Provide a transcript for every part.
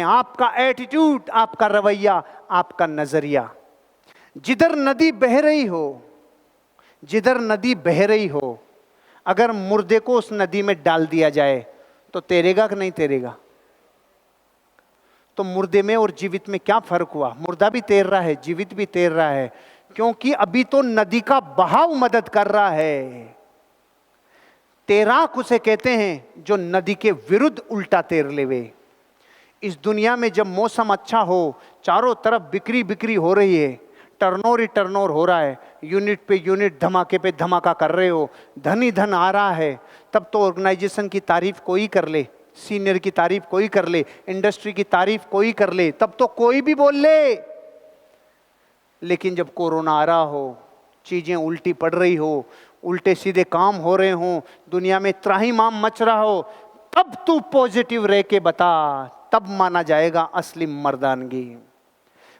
आपका एटीट्यूड, आपका रवैया, आपका नजरिया। जिधर नदी बह रही हो, जिधर नदी बह रही हो, अगर मुर्दे को उस नदी में डाल दिया जाए तो तैरेगा कि नहीं तैरेगा? तो मुर्दे में और जीवित में क्या फर्क हुआ? मुर्दा भी तैर रहा है, जीवित भी तैर रहा है, क्योंकि अभी तो नदी का बहाव मदद कर रहा है। तैराक उसे कहते हैं जो नदी के विरुद्ध उल्टा तैर लेवे। इस दुनिया में जब मौसम अच्छा हो, चारों तरफ बिक्री बिक्री हो रही है, टर्नओवर ही टर्नओवर हो रहा है, यूनिट पे यूनिट धमाके पे धमाका कर रहे हो, धन ही धन आ रहा है, तब तो ऑर्गेनाइजेशन की तारीफ कोई कर ले, सीनियर की तारीफ कोई कर ले, इंडस्ट्री की तारीफ कोई कर ले, तब तो कोई भी बोल ले। लेकिन जब कोरोना आ रहा हो, चीजें उल्टी पड़ रही हो, उल्टे सीधे काम हो रहे हो, दुनिया में त्राहिमाम मच रहा हो, तब तू पॉजिटिव रह के बता, तब माना जाएगा असली मर्दानगी।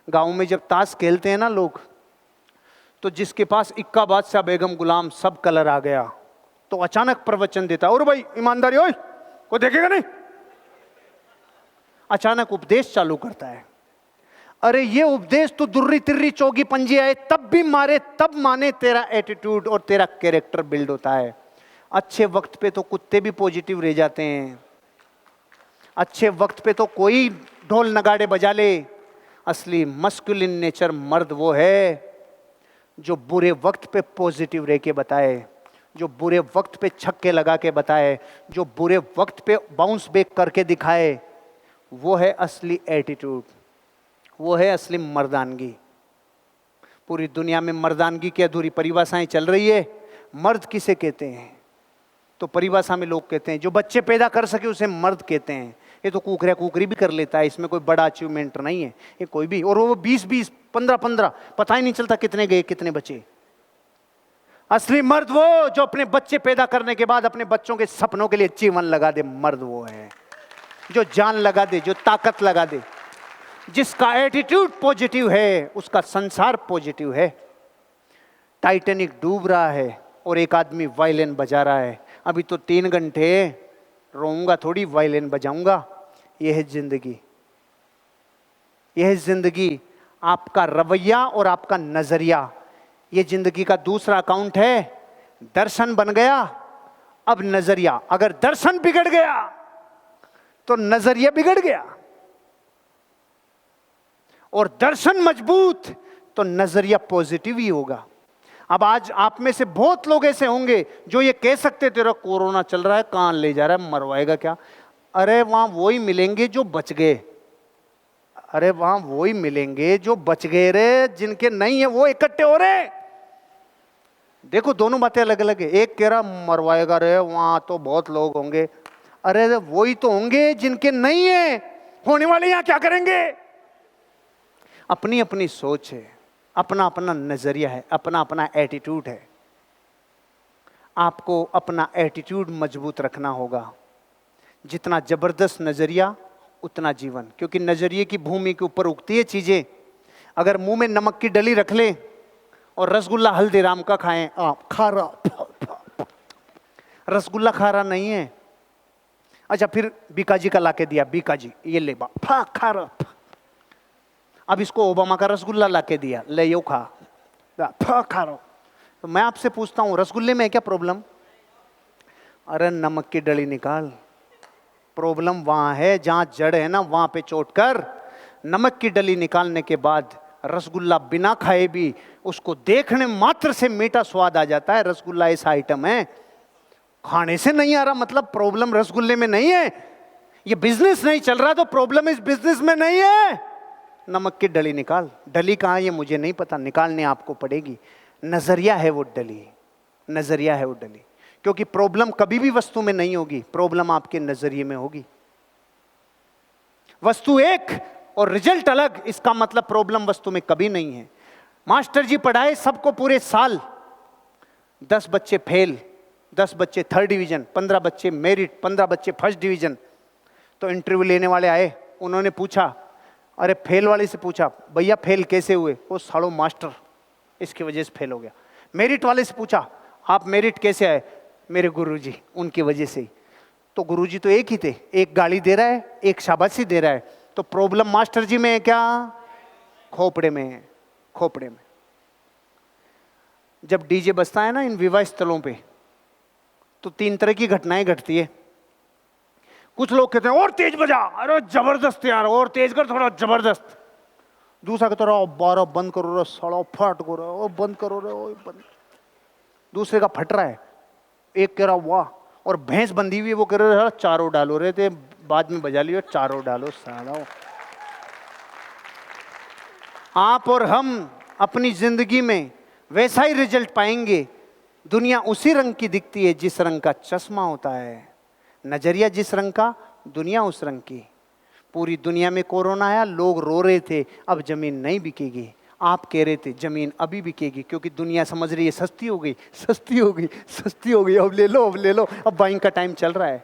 गांव में जब ताश खेलते हैं ना लोग, तो जिसके पास इक्का बादशाह बेगम गुलाम सब कलर आ गया तो अचानक प्रवचन देता है, और भाई ईमानदारी, ओए कोई देखेगा नहीं, अचानक उपदेश चालू करता है। अरे ये उपदेश तो दुर्री तिर्री चौगी पंजी आए तब भी मारे तब माने, तेरा एटीट्यूड और तेरा कैरेक्टर बिल्ड होता है। अच्छे वक्त पे तो कुत्ते भी पॉजिटिव रह जाते हैं, अच्छे वक्त पे तो कोई ढोल नगाड़े बजा ले। असली मस्कुलिन नेचर मर्द वो है जो बुरे वक्त पे पॉजिटिव रह के बताए, जो बुरे वक्त पे छक्के लगा के बताए, जो बुरे वक्त पे बाउंस बैक करके दिखाए। वो है असली एटीट्यूड, वो है असली मर्दानगी। पूरी दुनिया में मर्दानगी की अधूरी परिभाषाएं चल रही है। मर्द किसे कहते हैं? तो परिभाषा में लोग कहते हैं जो बच्चे पैदा कर सके उसे मर्द कहते हैं। ये तो कुकरिया कुकरी भी कर लेता है, इसमें कोई बड़ा अचीवमेंट नहीं है ये कोई भी। और वो 20-20, 15-15, पता ही नहीं चलता कितने गए कितने बचे। असली मर्द वो जो अपने बच्चे पैदा करने के बाद अपने बच्चों के सपनों के लिए जीवन लगा दे। मर्द वो है जो जान लगा दे, जो ताकत लगा दे, जिसका एटीट्यूड पॉजिटिव है, उसका संसार पॉजिटिव है। टाइटैनिक डूब रहा है और एक आदमी वायलिन बजा रहा है। अभी तो 3 घंटे रोऊंगा थोड़ी, वायलिन बजाऊंगा। यह है जिंदगी, यह है जिंदगी। आपका रवैया और आपका नजरिया, यह जिंदगी का दूसरा अकाउंट है। दर्शन बन गया, अब नजरिया। अगर दर्शन बिगड़ गया तो नजरिया बिगड़ गया, और दर्शन मजबूत तो नजरिया पॉजिटिव ही होगा। अब आज आप में से बहुत लोग ऐसे होंगे जो ये कह सकते, तेरा कोरोना चल रहा है, कहां ले जा रहा है, मरवाएगा क्या? अरे वहां वही मिलेंगे जो बच गए, अरे वहां वही मिलेंगे जो बच गए रे, जिनके नहीं है वो इकट्ठे हो रहे। देखो दोनों बातें अलग अलग है। एक कह रहा मरवाएगा रे, वहां तो बहुत लोग होंगे, अरे वही तो होंगे जिनके नहीं है, होने वाले यहां क्या करेंगे? अपनी अपनी सोच है, अपना अपना नजरिया है, अपना अपना एटीट्यूड है। आपको अपना एटीट्यूड मजबूत रखना होगा। जितना जबरदस्त नजरिया उतना जीवन, क्योंकि नजरिए की भूमि के ऊपर उगती है चीजें। अगर मुंह में नमक की डली रख ले और रसगुल्ला हल्दीराम का खाएं, आप खारा, रसगुल्ला खारा नहीं है। अच्छा फिर बीकाजी का लाके दिया, बीकाजी ये ले बा, खारा। अब इसको ओबामा का रसगुल्ला लाके दिया, ले यो खा, खा रो। तो मैं आपसे पूछता हूं रसगुल्ले में है क्या प्रॉब्लम? अरे नमक की डली निकाल। प्रॉब्लम वहां है जहां जड़ है ना, वहां पे चोट कर। नमक की डली निकालने के बाद रसगुल्ला बिना खाए भी उसको देखने मात्र से मीठा स्वाद आ जाता है। रसगुल्ला ऐसा आइटम है, खाने से नहीं आ रहा मतलब प्रॉब्लम रसगुल्ले में नहीं है। ये बिजनेस नहीं चल रहा तो प्रॉब्लम इस बिजनेस में नहीं है। नमक की डली निकाल। डली कहाँ ये मुझे नहीं पता, निकालने आपको पड़ेगी। नजरिया है वो डली, नजरिया है वो डली। क्योंकि प्रॉब्लम कभी भी वस्तु में नहीं होगी, प्रॉब्लम आपके नजरिए में होगी। वस्तु एक और रिजल्ट अलग, इसका मतलब प्रॉब्लम वस्तु में कभी नहीं है। मास्टर जी पढ़ाए सबको पूरे साल, 10 बच्चे फेल, 10 बच्चे 3rd डिवीजन, 15 बच्चे मेरिट, 15 बच्चे 1st डिवीजन। तो इंटरव्यू लेने वाले आए, उन्होंने पूछा, अरे फेल वाले से पूछा, भैया फेल कैसे हुए? वो सालो मास्टर इसकी वजह से फेल हो गया। मेरिट वाले से पूछा, आप मेरिट कैसे आए? मेरे गुरुजी, उनकी वजह से ही। तो गुरुजी तो एक ही थे, एक गाली दे रहा है, एक शाबाशी दे रहा है। तो प्रॉब्लम मास्टर जी में है क्या? खोपड़े में है, खोपड़े में। जब डीजे बजता है ना इन विवाह स्थलों पे, तो 3 तरह की घटनाएं घटती है। कुछ लोग कहते हैं और तेज बजा, अरे जबरदस्त यार, और तेज कर थोड़ा, जबरदस्त। दूसरा कहता रहा 12 बंद करो रे साला, फट को रहा, बंद करो रे, बंद। दूसरे का फट रहा है, एक कह रहा वाह, और भैंस बंधी हुई है वो कह रहा है चारों डालो रे, थे बाद में बजा लियो, चारों डालो साला। आप और हम अपनी जिंदगी में वैसा ही रिजल्ट पाएंगे। दुनिया उसी रंग की दिखती है जिस रंग का चश्मा होता है। नजरिया जिस रंग का, दुनिया उस रंग की। पूरी दुनिया में कोरोना आया, लोग रो रहे थे अब जमीन नहीं बिकेगी। आप कह रहे थे जमीन अभी बिकेगी, क्योंकि दुनिया समझ रही है सस्ती हो गई, सस्ती हो गई, सस्ती हो गई, अब ले लो, अब ले लो, अब बाइंग का टाइम चल रहा है।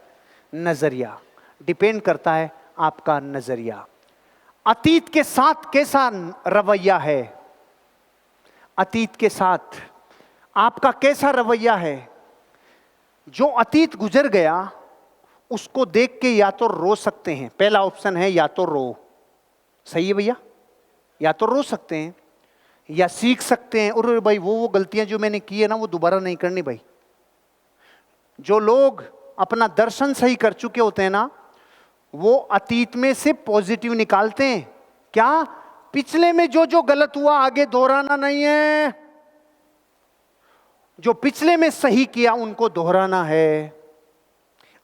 नजरिया डिपेंड करता है आपका नजरिया। अतीत के साथ कैसा रवैया है? अतीत के साथ आपका कैसा रवैया है? जो अतीत गुजर गया उसको देख के या तो रो सकते हैं, पहला ऑप्शन है या तो रो, सही है भैया, या तो रो सकते हैं या सीख सकते हैं, और भाई वो गलतियां जो मैंने की है ना वो दोबारा नहीं करनी भाई। जो लोग अपना दर्शन सही कर चुके होते हैं ना, वो अतीत में से पॉजिटिव निकालते हैं। क्या? पिछले में जो जो गलत हुआ आगे दोहराना नहीं है, जो पिछले में सही किया उनको दोहराना है।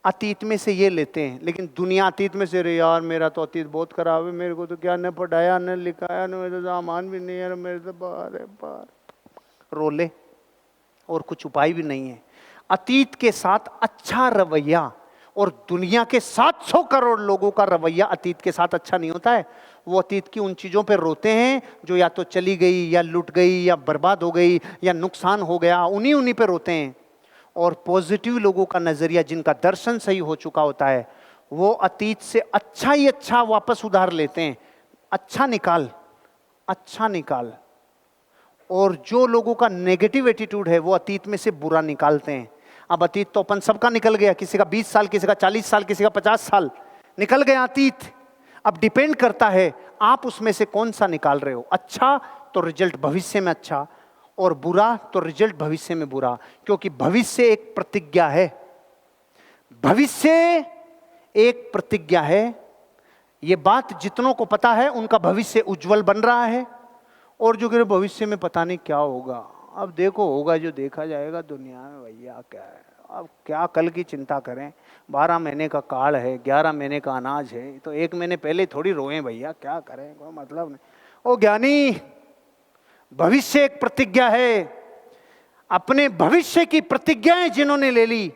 अतीत में से ये लेते हैं, लेकिन दुनिया अतीत में से, रे यार मेरा तो अतीत बहुत खराब है, मेरे को तो क्या न पढ़ाया न लिखाया, न मेरे तो सामान भी नहीं है, मेरे तो बाहर है, बाहर रो ले, और कुछ उपाय भी नहीं है। अतीत के साथ अच्छा रवैया, और दुनिया के 700 करोड़ लोगों का रवैया अतीत के साथ अच्छा नहीं होता है। वो अतीत की उन चीज़ों पे रोते हैं जो या तो चली गई, या लुट गई, या बर्बाद हो गई, या नुकसान हो गया, उन्हीं पे रोते हैं। और पॉजिटिव लोगों का नजरिया, जिनका दर्शन सही हो चुका होता है, वो अतीत से अच्छा ही अच्छा वापस उधार लेते हैं। अच्छा निकाल, अच्छा निकाल। और जो लोगों का नेगेटिव एटीट्यूड है वो अतीत में से बुरा निकालते हैं। अब अतीत तो अपन सबका निकल गया, किसी का 20 साल, किसी का 40 साल, किसी का 50 साल निकल गया अतीत। अब डिपेंड करता है आप उसमें से कौन सा निकाल रहे हो। अच्छा तो रिजल्ट भविष्य में अच्छा, और बुरा तो रिजल्ट भविष्य में बुरा, क्योंकि भविष्य एक प्रतिज्ञा है। भविष्य एक प्रतिज्ञा है। ये बात जितनों को पता है उनका भविष्य उज्जवल बन रहा है, और जो कि भविष्य में पता नहीं क्या होगा, अब देखो होगा जो देखा जाएगा दुनिया में भैया, क्या है अब, क्या कल की चिंता करें। 12 महीने का काल है, 11 महीने का अनाज है, तो 1 महीने पहले थोड़ी रोएं भैया, क्या करें, कोई मतलब नहीं। ओ ज्ञानी, भविष्य एक प्रतिज्ञा है। अपने भविष्य की प्रतिज्ञाएं जिन्होंने ले ली,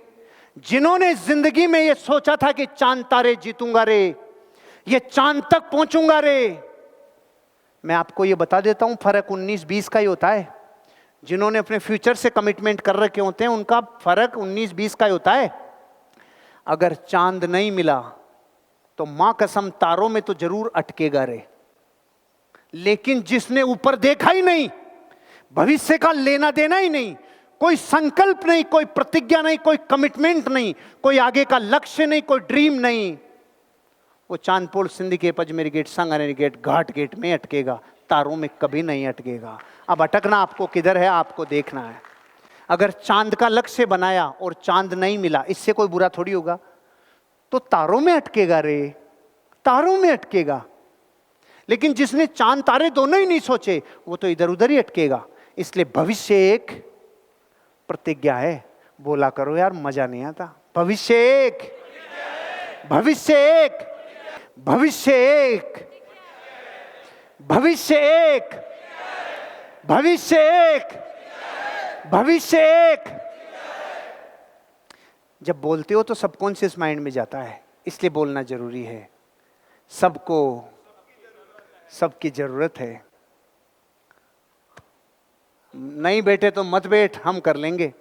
जिन्होंने जिंदगी में ये सोचा था कि चांद तारे जीतूंगा रे, ये चांद तक पहुंचूंगा रे, मैं आपको ये बता देता हूं फर्क 19-20 का ही होता है। जिन्होंने अपने फ्यूचर से कमिटमेंट कर रखे होते हैं उनका फर्क 19-20 का ही होता है। अगर चांद नहीं मिला तो मां कसम तारों में तो जरूर अटकेगा रे, लेकिन जिसने ऊपर देखा ही नहीं, भविष्य का लेना देना ही नहीं, कोई संकल्प नहीं, कोई प्रतिज्ञा नहीं, कोई कमिटमेंट नहीं, कोई आगे का लक्ष्य नहीं, कोई ड्रीम नहीं, वो चांदपुर, सिंधिकेट, अजमेर गेट, सांगानेर गेट, घाट गेट में अटकेगा, तारों में कभी नहीं अटकेगा। अब अटकना आपको किधर है, आपको देखना है। अगर चांद का लक्ष्य बनाया और चांद नहीं मिला, इससे कोई बुरा थोड़ी होगा, तो तारों में अटकेगा रे, तारों में अटकेगा। लेकिन जिसने चांद तारे दोनों ही नहीं सोचे, वो तो इधर उधर ही अटकेगा। इसलिए भविष्य एक प्रतिज्ञा है। बोला करो यार, मजा नहीं आता। भविष्य एक, भविष्य एक, भविष्य एक, भविष्य एक, भविष्य एक, भविष्य एक। जब बोलते हो तो सबकॉन्शियस माइंड में जाता है, इसलिए बोलना जरूरी है। सबको सबकी जरूरत है। नहीं बैठे तो मत बैठ, हम कर लेंगे।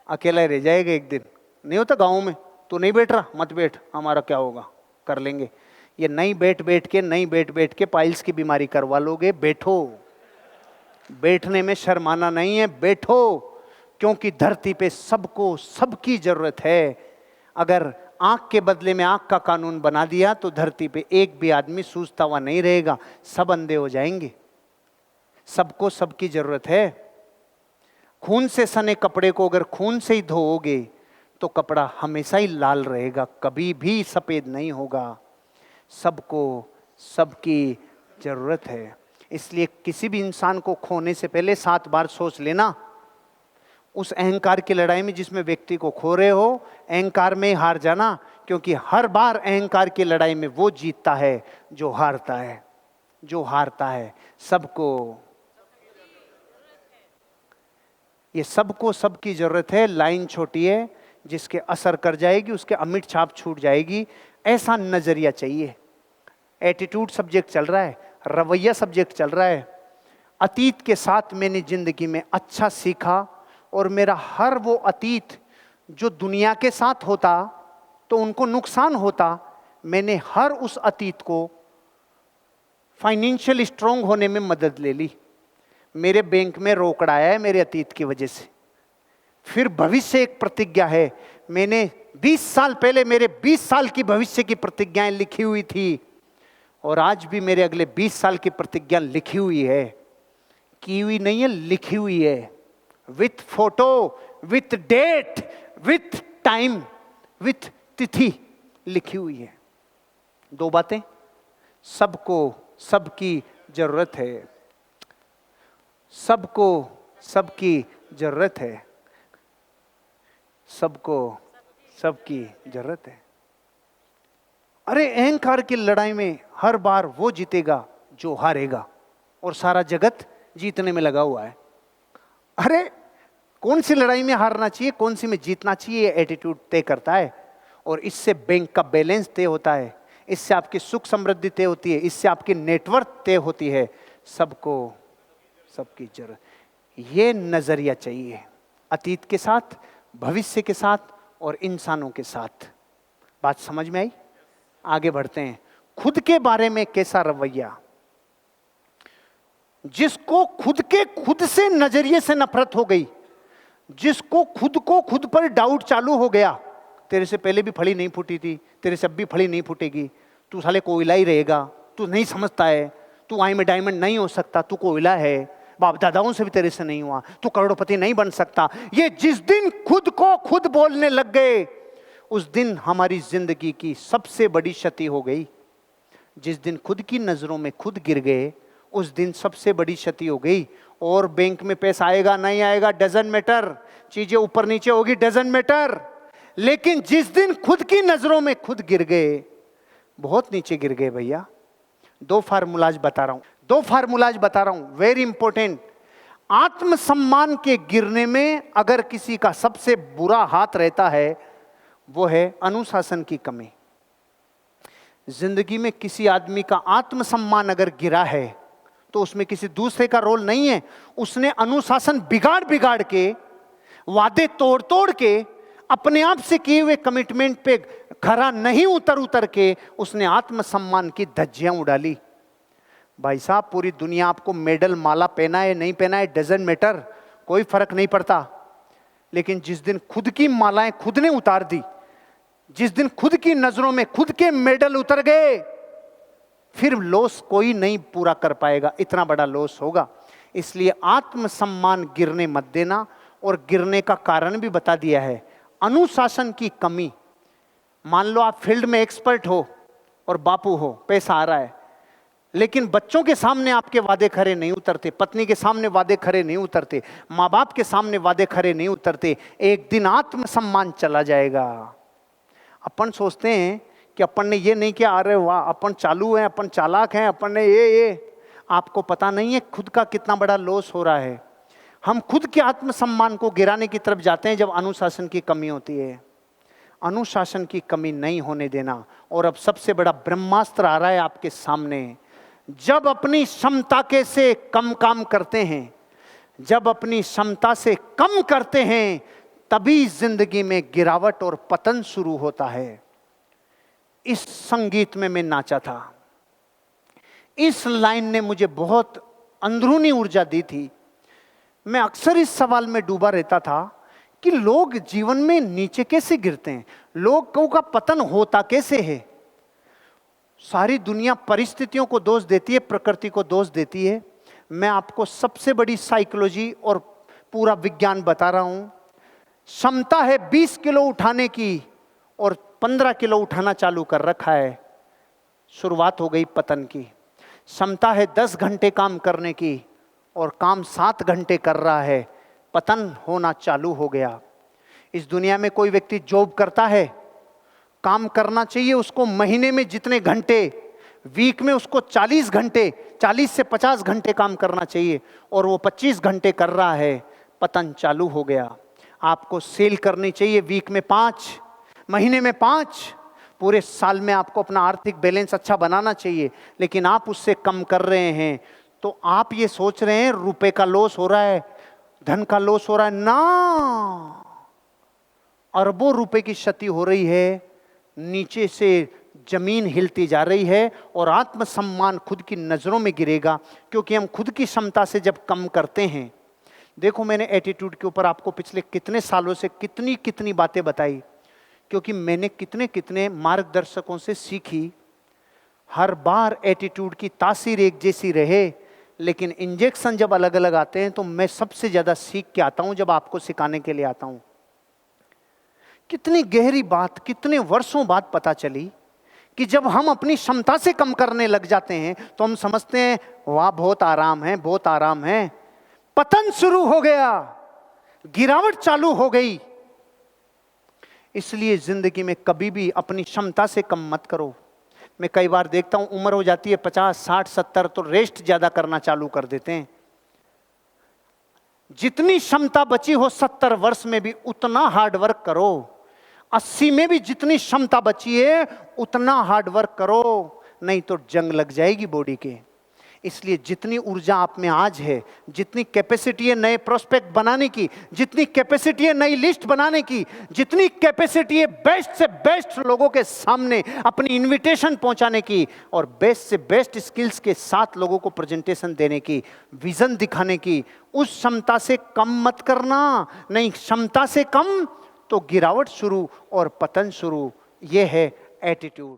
अकेला रह जाएगा एक दिन, नहीं होता गाँव में, तू नहीं बैठ रहा मत बैठ, हमारा क्या होगा, कर लेंगे। ये नहीं बैठ बैठ के पाइल्स की बीमारी करवा लोगे। बैठो, बैठने में शर्माना नहीं है, बैठो, क्योंकि धरती पे सबको सबकी जरूरत है। अगर आंख के बदले में आंख का कानून बना दिया तो धरती पे एक भी आदमी सूझता हुआ नहीं रहेगा, सब अंधे हो जाएंगे। सबको सबकी जरूरत है। खून से सने कपड़े को अगर खून से ही धोओगे तो कपड़ा हमेशा ही लाल रहेगा, कभी भी सफेद नहीं होगा। सबको सबकी जरूरत है। इसलिए किसी भी इंसान को खोने से पहले 7 बार सोच लेना। उस अहंकार की लड़ाई में जिसमें व्यक्ति को खो रहे हो, अहंकार में हार जाना, क्योंकि हर बार अहंकार की लड़ाई में वो जीतता है जो हारता है। जो हारता है सबको, ये सबको सबकी जरूरत है। लाइन छोटी है, जिसके असर कर जाएगी उसके अमिट छाप छूट जाएगी, ऐसा नजरिया चाहिए। एटीट्यूड सब्जेक्ट चल रहा है, रवैया सब्जेक्ट चल रहा है। अतीत के साथ मैंने जिंदगी में अच्छा सीखा, और मेरा हर वो अतीत जो दुनिया के साथ होता तो उनको नुकसान होता, मैंने हर उस अतीत को फाइनेंशियल स्ट्रांग होने में मदद ले ली। मेरे बैंक में रोकड़ा आया है मेरे अतीत की वजह से। फिर भविष्य एक प्रतिज्ञा है, मैंने 20 साल पहले मेरे 20 साल की भविष्य की प्रतिज्ञाएं लिखी हुई थी, और आज भी मेरे अगले 20 साल की प्रतिज्ञा लिखी हुई है। की हुई नहीं है, लिखी हुई है, with photo, with date, with time, with तिथि लिखी हुई है। 2 बातें, सबको सबकी जरूरत है। सबको सबकी जरूरत है। सबको सबकी जरूरत है। अरे अहंकार की लड़ाई में हर बार वो जीतेगा जो हारेगा, और सारा जगत जीतने में लगा हुआ है। अरे कौन सी लड़ाई में हारना चाहिए, कौन सी में जीतना चाहिए, एटीट्यूड तय करता है। और इससे बैंक का बैलेंस तय होता है, इससे आपकी सुख समृद्धि तय होती है, इससे आपकी नेटवर्क तय होती है। सबको सबकी जरूरत, ये नजरिया चाहिए अतीत के साथ, भविष्य के साथ और इंसानों के साथ। बात समझ में आई? आगे बढ़ते हैं। खुद के बारे में कैसा रवैया? जिसको खुद से नजरिए से नफरत हो गई, जिसको खुद पर डाउट चालू हो गया, तेरे से पहले भी फली नहीं फूटी थी, तेरे से अब भी फली नहीं फूटेगी, तू साले कोयला ही रहेगा, तू नहीं समझता है, तू आई में डायमंड नहीं हो सकता, तू कोयला है, बाप दादाओं से भी तेरे से नहीं हुआ, तू करोड़पति नहीं बन सकता। ये जिस दिन खुद को खुद बोलने लग गए, उस दिन हमारी जिंदगी की सबसे बड़ी क्षति हो गई। जिस दिन खुद की नजरों में खुद गिर गए, उस दिन सबसे बड़ी क्षति हो गई। और बैंक में पैसा आएगा नहीं आएगा डजंट मैटर, चीजें ऊपर नीचे होगी डजंट मैटर, लेकिन जिस दिन खुद की नजरों में खुद गिर गए, बहुत नीचे गिर गए भैया। 2 फार्मूलाज बता रहा हूं, वेरी इंपॉर्टेंट। आत्मसम्मान के गिरने में अगर किसी का सबसे बुरा हाथ रहता है, वो है अनुशासन की कमी। जिंदगी में किसी आदमी का आत्मसम्मान अगर गिरा है तो उसमें किसी दूसरे का रोल नहीं है। उसने अनुशासन बिगाड़ के, वादे तोड़ के, अपने आप से किए हुए कमिटमेंट पे खरा नहीं उतर के उसने आत्मसम्मान की धज्जियां उड़ा ली। भाई साहब, पूरी दुनिया आपको मेडल माला पहना है नहीं पहना है डजंट मैटर, कोई फर्क नहीं पड़ता। लेकिन जिस दिन खुद की मालाएं खुद ने उतार दी, जिस दिन खुद की नजरों में खुद के मेडल उतर गए, फिर लॉस कोई नहीं पूरा कर पाएगा, इतना बड़ा लॉस होगा। इसलिए आत्मसम्मान गिरने मत देना। और गिरने का कारण भी बता दिया है, अनुशासन की कमी। मान लो आप फील्ड में एक्सपर्ट हो और बापू हो, पैसा आ रहा है, लेकिन बच्चों के सामने आपके वादे खरे नहीं उतरते, पत्नी के सामने वादे खरे नहीं उतरते, माँ बाप के सामने वादे खरे नहीं उतरते, एक दिन आत्मसम्मान चला जाएगा। अपन सोचते हैं कि अपन ने ये नहीं किया, अरे वाह अपन चालू हैं, अपन चालाक हैं, अपन ने ये आपको पता नहीं है खुद का कितना बड़ा लॉस हो रहा है। हम खुद के आत्मसम्मान को गिराने की तरफ जाते हैं जब अनुशासन की कमी होती है। अनुशासन की कमी नहीं होने देना। और अब सबसे बड़ा ब्रह्मास्त्र आ रहा है आपके सामने। जब अपनी क्षमता के से कम काम करते हैं, जब अपनी क्षमता से कम करते हैं, तभी जिंदगी में गिरावट और पतन शुरू होता है। इस संगीत में मैं नाचा था, इस लाइन ने मुझे बहुत अंदरूनी ऊर्जा दी थी। मैं अक्सर इस सवाल में डूबा रहता था कि लोग जीवन में नीचे कैसे गिरते हैं, लोगों का पतन होता कैसे है। सारी दुनिया परिस्थितियों को दोष देती है, प्रकृति को दोष देती है। मैं आपको सबसे बड़ी साइकोलॉजी और पूरा विज्ञान बता रहा हूं। क्षमता है 20 किलो उठाने की और 15 किलो उठाना चालू कर रखा है, शुरुआत हो गई पतन की। क्षमता है 10 घंटे काम करने की और काम 7 घंटे कर रहा है, पतन होना चालू हो गया। इस दुनिया में कोई व्यक्ति जॉब करता है, काम करना चाहिए उसको महीने में जितने घंटे, वीक में उसको 40 घंटे, 40 से 50 घंटे काम करना चाहिए और वो 25 घंटे कर रहा है, पतन चालू हो गया। आपको सेल करनी चाहिए वीक में 5, महीने में 5, पूरे साल में आपको अपना आर्थिक बैलेंस अच्छा बनाना चाहिए, लेकिन आप उससे कम कर रहे हैं। तो आप ये सोच रहे हैं रुपए का लॉस हो रहा है, धन का लॉस हो रहा है ना, अरबों रुपए की क्षति हो रही है, नीचे से जमीन हिलती जा रही है और आत्मसम्मान खुद की नजरों में गिरेगा, क्योंकि हम खुद की क्षमता से जब कम करते हैं। देखो, मैंने एटीट्यूड के ऊपर आपको पिछले कितने सालों से कितनी कितनी बातें बताई, क्योंकि मैंने कितने कितने मार्गदर्शकों से सीखी। हर बार एटीट्यूड की तासीर एक जैसी रहे, लेकिन इंजेक्शन जब अलग अलग आते हैं तो मैं सबसे ज्यादा सीख के आता हूं जब आपको सिखाने के लिए आता हूं। कितनी गहरी बात कितने वर्षों बाद पता चली कि जब हम अपनी क्षमता से कम करने लग जाते हैं तो हम समझते हैं वाह बहुत आराम है, बहुत आराम है। पतन शुरू हो गया, गिरावट चालू हो गई। इसलिए जिंदगी में कभी भी अपनी क्षमता से कम मत करो। मैं कई बार देखता हूं उम्र हो जाती है 50, 60, 70 तो रेस्ट ज्यादा करना चालू कर देते हैं। जितनी क्षमता बची हो 70 वर्ष में भी उतना हार्ड वर्क करो, 80 में भी जितनी क्षमता बची है उतना हार्ड वर्क करो, नहीं तो जंग लग जाएगी बॉडी के। इसलिए जितनी ऊर्जा आप में आज है, जितनी कैपेसिटी है नए प्रोस्पेक्ट बनाने की, जितनी कैपेसिटी है नई लिस्ट बनाने की, जितनी कैपेसिटी है बेस्ट से बेस्ट लोगों के सामने अपनी इनविटेशन पहुंचाने की और बेस्ट से बेस्ट स्किल्स के साथ लोगों को प्रेजेंटेशन देने की, विजन दिखाने की, उस क्षमता से कम मत करना। नहीं, क्षमता से कम तो गिरावट शुरू और पतन शुरू। यह है एटीट्यूड।